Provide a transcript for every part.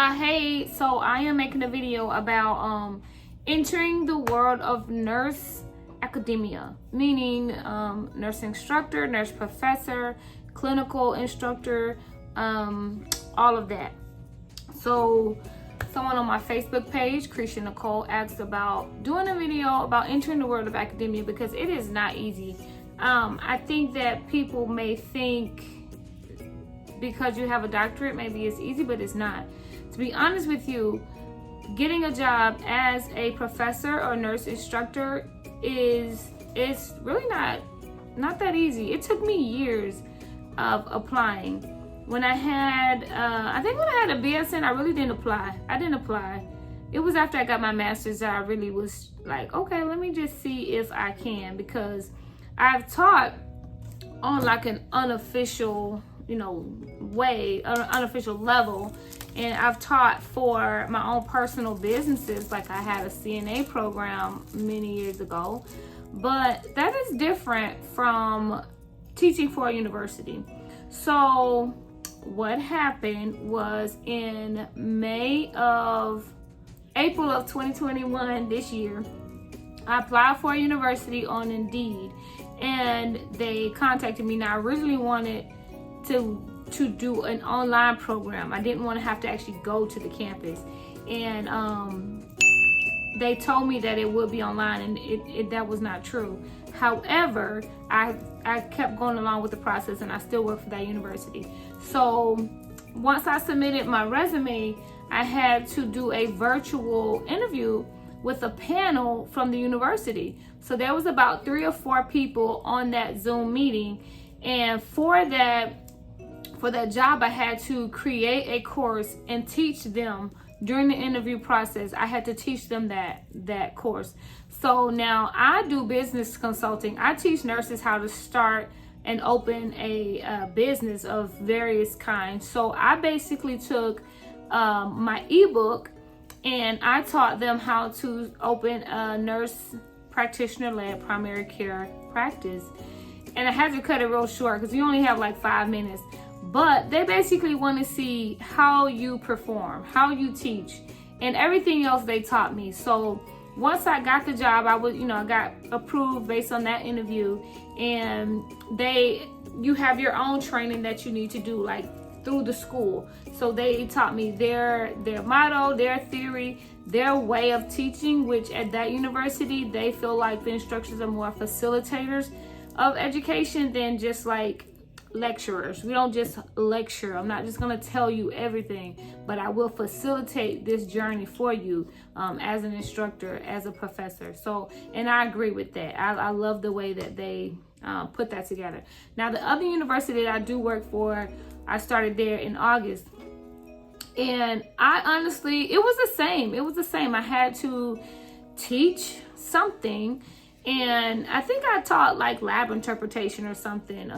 y'all, hey, so I am making a video about entering the world of nurse academia, meaning nurse instructor, nurse professor, clinical instructor, all of that. So someone on my Facebook page, Christian Nicole, asked about doing a video about entering the world of academia because it is not easy. I think that people may think because you have a doctorate, maybe it's easy, but it's not. To be honest with you, getting a job as a professor or nurse instructor is really not that easy. It took me years of applying. When I had, I think when I had a BSN, I really didn't apply. I didn't apply. It was after I got my master's that I really was like, okay, let me just see if I can, because I've taught on like an unofficial, unofficial level. And I've taught for my own personal businesses. Like I had a CNA program many years ago, but that is different from teaching for a university. So what happened was in April of 2021, this year, I applied for a university on Indeed, and they contacted me. Now I originally wanted to do an online program. I didn't want to have to actually go to the campus, and they told me that it would be online, and that was not true. However, I kept going along with the process, and I still work for that university. So once I submitted my resume, I had to do a virtual interview with a panel from the university. So there was about 3 or 4 people on that Zoom meeting, and for that job, I had to create a course and teach them during the interview process. I had to teach them that course. So now I do business consulting. I teach nurses how to start and open a business of various kinds. So I basically took my ebook and I taught them how to open a nurse practitioner-led primary care practice. And I had to cut it real short because you only have like 5 minutes. But they basically want to see how you perform, how you teach, and everything else they taught me. So once I got the job, I got approved based on that interview, and you have your own training that you need to do, like through the school. So they taught me their motto, their theory, their way of teaching, which at that university, they feel like the instructors are more facilitators of education than just like lecturers. We don't just lecture. I'm not just going to tell you everything, but I will facilitate this journey for you as an instructor, as a professor. So, and I agree with that. I love the way that they put that together. Now, the other university that I do work for, I started there in August. And I honestly, it was the same. It was the same. I had to teach something. And I think I taught like lab interpretation or something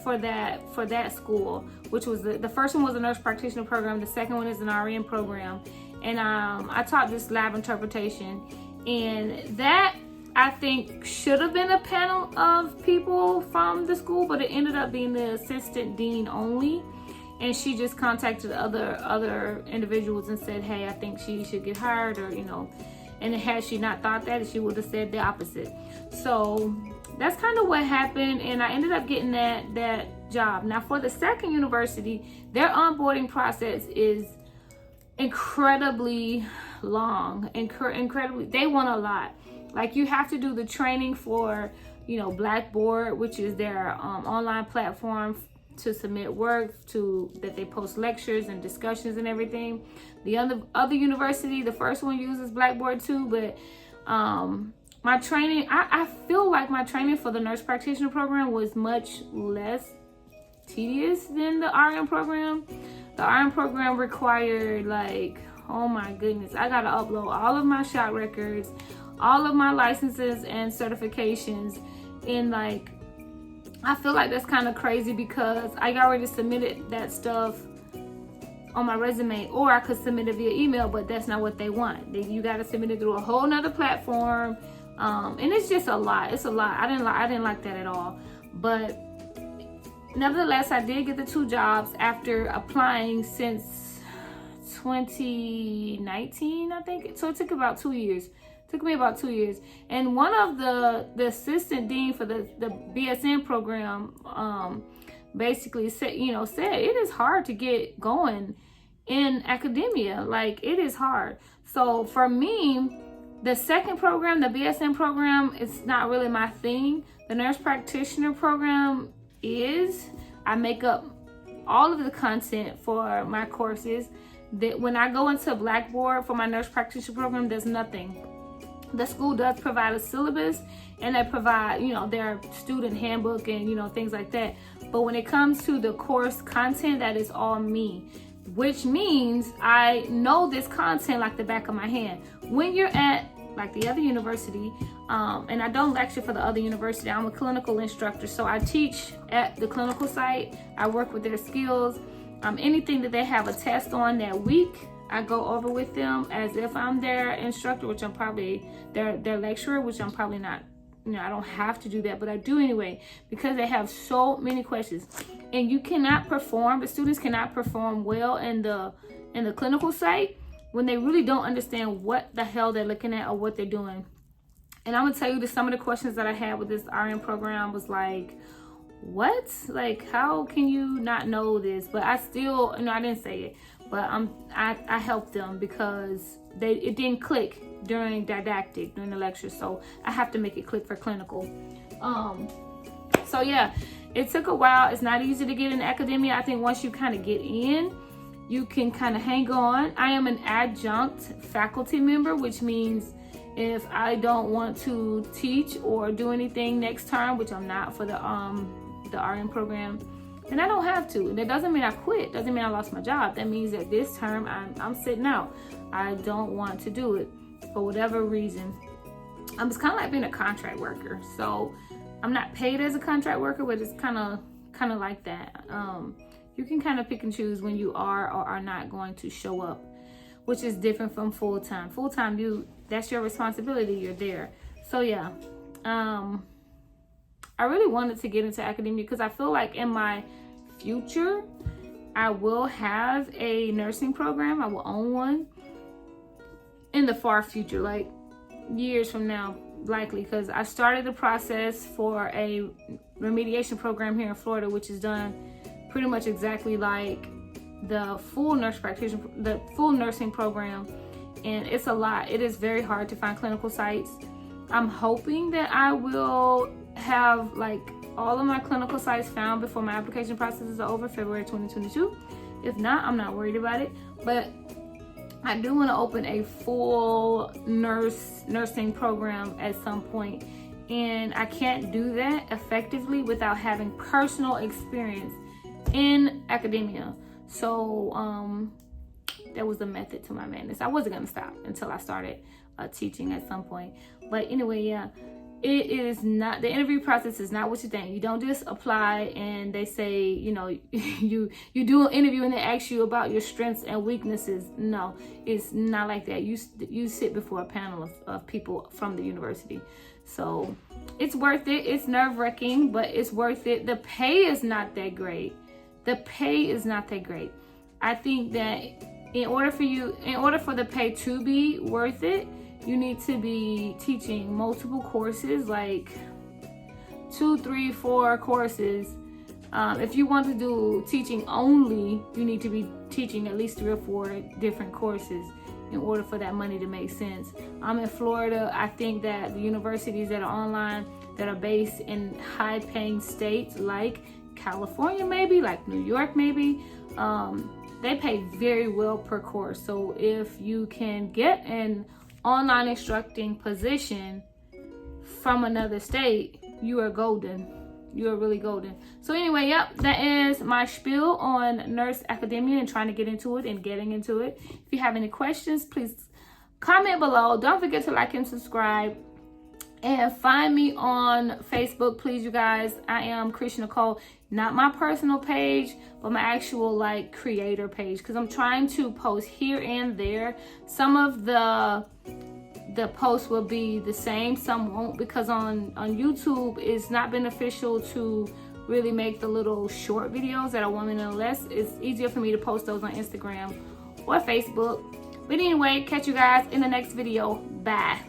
for that school, which was the first one was a nurse practitioner program. The second one is an RN program. And I taught this lab interpretation. And that, I think, should have been a panel of people from the school, but it ended up being the assistant dean only. And she just contacted other individuals and said, hey, I think she should get hired, or, and had she not thought that, she would have said the opposite. So that's kind of what happened, and I ended up getting that job. Now, for the second university, their onboarding process is incredibly long, incredibly. They want a lot. Like, you have to do the training for, Blackboard, which is their online platform to submit work that they post lectures and discussions and everything. The other university, the first one uses Blackboard too, but my training, I feel like my training for the nurse practitioner program was much less tedious than the RN program. The RN program required, like, oh my goodness, I gotta upload all of my shot records, all of my licenses and certifications, and like, I feel like that's kind of crazy because I already submitted that stuff on my resume, or I could submit it via email, but that's not what they want. You got to submit it through a whole nother platform, and it's just a lot. It's a lot. I didn't like that at all. But nevertheless, I did get the 2 jobs after applying since 2019, I think. So it took about 2 years. Took me about 2 years. And one of the assistant dean for the BSN program basically said it is hard to get going in academia. Like, it is hard. So for me, the second program, the BSN program, it's not really my thing. The nurse practitioner program is. I make up all of the content for my courses. That when I go into Blackboard for my nurse practitioner program, there's nothing. The school does provide a syllabus, and they provide, their student handbook and, things like that. But when it comes to the course content, that is all me, which means I know this content like the back of my hand. When you're at like the other university, and I don't lecture for the other university, I'm a clinical instructor. So I teach at the clinical site. I work with their skills. Anything that they have a test on that week, I go over with them as if I'm their instructor, which I'm probably their lecturer, which I'm probably not. I don't have to do that, but I do anyway, because they have so many questions. And you cannot perform, the students cannot perform well in the clinical site when they really don't understand what the hell they're looking at or what they're doing. And I'm gonna tell you that some of the questions that I had with this RN program was like, what? Like, how can you not know this? But I still, I didn't say it, but I helped them because it didn't click during didactic, during the lecture. So I have to make it click for clinical. So yeah, it took a while. It's not easy to get in academia. I think once you kind of get in, you can kind of hang on. I am an adjunct faculty member, which means if I don't want to teach or do anything next term, which I'm not for the RN program, then I don't have to. And that doesn't mean I quit. Doesn't mean I lost my job. That means that this term I'm sitting out. I don't want to do it for whatever reason. It's kind of like being a contract worker. So I'm not paid as a contract worker, but it's kind of like that. You can kind of pick and choose when you are or are not going to show up, which is different from full-time. Full-time, that's your responsibility. You're there. So yeah, I really wanted to get into academia because I feel like in my future, I will have a nursing program. I will own one in the far future, like years from now, likely, because I started the process for a remediation program here in Florida, which is done pretty much exactly like the full nursing program, and it's a lot. It is very hard to find clinical sites. I'm hoping that I will have like all of my clinical sites found before my application process is over, February 2022. If not, I'm not worried about it, but I do want to open a full nursing program at some point, and I can't do that effectively without having personal experience in academia. So that was the method to my madness. I wasn't gonna stop until I started teaching at some point. But anyway, yeah, it is not, the interview process is not what you think. You don't just apply and they say, you do an interview and they ask you about your strengths and weaknesses. No, it's not like that. You sit before a panel of people from the university. So it's worth it. It's nerve-wracking, but it's worth it. The pay is not that great. I think that in order for the pay to be worth it, you need to be teaching multiple courses, like 2, 3, 4 courses. If you want to do teaching only, you need to be teaching at least 3 or 4 different courses in order for that money to make sense. I'm in Florida. I think that the universities that are online, that are based in high-paying states like California, maybe like New York, maybe, they pay very well per course. So if you can get an online instructing position from another state, you are golden. You are really golden. So anyway, yep, that is my spiel on nurse academia and trying to get into it and getting into it. If you have any questions, please comment below. Don't forget to like and subscribe. And find me on Facebook, please, you guys. I am Christian Nicole, not my personal page, but my actual like creator page, because I'm trying to post here and there. Some of the posts will be the same, some won't, because on YouTube it's not beneficial to really make the little short videos that are 1 minute or less. It's easier for me to post those on Instagram or Facebook. But anyway, catch you guys in the next video. Bye.